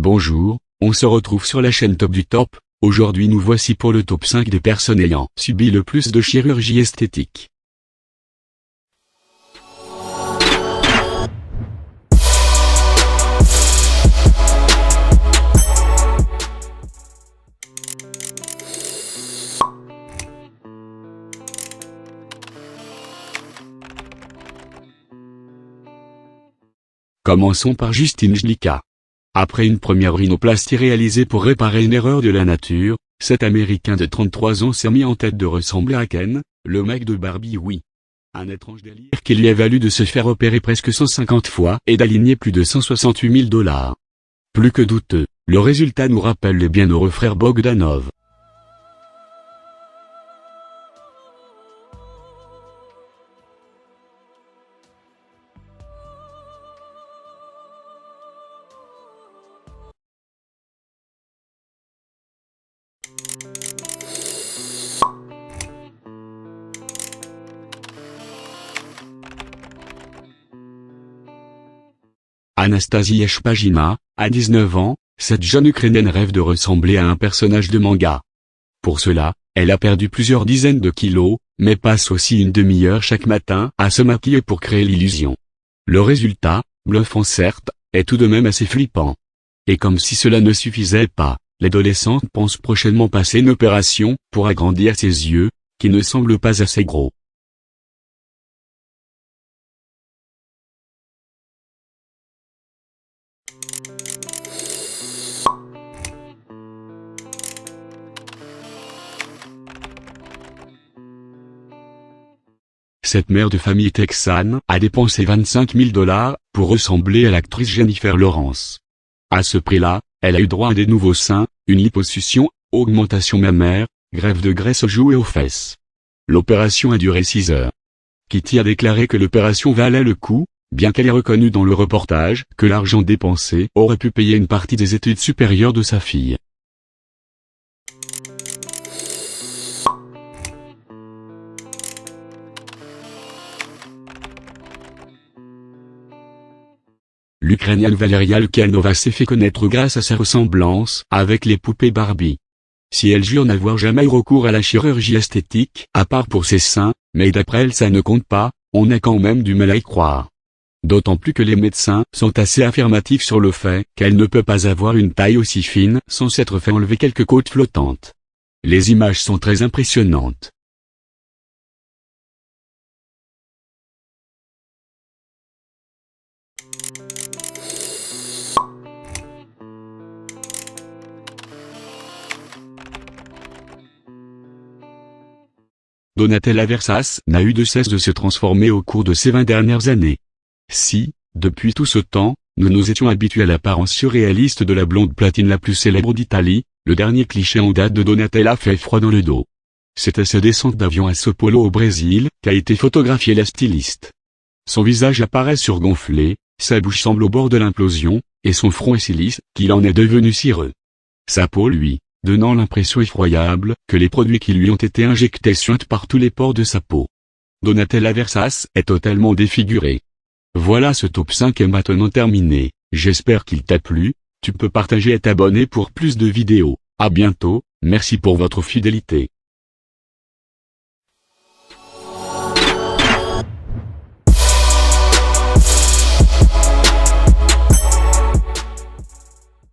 Bonjour, on se retrouve sur la chaîne Top du Top. Aujourd'hui nous voici pour le top 5 des personnes ayant subi le plus de chirurgie esthétique. Commençons par Justine Jlicka. Après une première rhinoplastie réalisée pour réparer une erreur de la nature, cet Américain de 33 ans s'est mis en tête de ressembler à Ken, le mec de Barbie. Oui. Un étrange délire qui lui a valu de se faire opérer presque 150 fois et d'aligner plus de 168 000 $. Plus que douteux, le résultat nous rappelle les bienheureux frères Bogdanov. Anastasia Shpagina, à 19 ans, cette jeune Ukrainienne rêve de ressembler à un personnage de manga. Pour cela, elle a perdu plusieurs dizaines de kilos, mais passe aussi une demi-heure chaque matin à se maquiller pour créer l'illusion. Le résultat, bluffant certes, est tout de même assez flippant. Et comme si cela ne suffisait pas, l'adolescente pense prochainement passer une opération pour agrandir ses yeux, qui ne semblent pas assez gros. Cette mère de famille texane a dépensé 25 000 $ pour ressembler à l'actrice Jennifer Lawrence. À ce prix-là, elle a eu droit à des nouveaux seins, une liposuction, augmentation mammaire, greffe de graisse aux joues et aux fesses. L'opération a duré 6 heures. Kitty a déclaré que l'opération valait le coup, bien qu'elle ait reconnu dans le reportage que l'argent dépensé aurait pu payer une partie des études supérieures de sa fille. L'Ukrainienne Valeria Lukyanova s'est fait connaître grâce à sa ressemblance avec les poupées Barbie. Si elle jure n'avoir jamais eu recours à la chirurgie esthétique, à part pour ses seins, mais d'après elle ça ne compte pas, on a quand même du mal à y croire. D'autant plus que les médecins sont assez affirmatifs sur le fait qu'elle ne peut pas avoir une taille aussi fine sans s'être fait enlever quelques côtes flottantes. Les images sont très impressionnantes. Donatella Versace n'a eu de cesse de se transformer au cours de ces 20 dernières années. Si, depuis tout ce temps, nous nous étions habitués à l'apparence surréaliste de la blonde platine la plus célèbre d'Italie, le dernier cliché en date de Donatella fait froid dans le dos. C'est à sa descente d'avion à São Paulo au Brésil qu'a été photographiée la styliste. Son visage apparaît surgonflé, sa bouche semble au bord de l'implosion, et son front est si lisse qu'il en est devenu cireux. Sa peau lui, donnant l'impression effroyable que les produits qui lui ont été injectés suintent par tous les pores de sa peau. Donatella Versace est totalement défigurée. Voilà, ce top 5 est maintenant terminé, j'espère qu'il t'a plu, tu peux partager et t'abonner pour plus de vidéos. À bientôt, merci pour votre fidélité.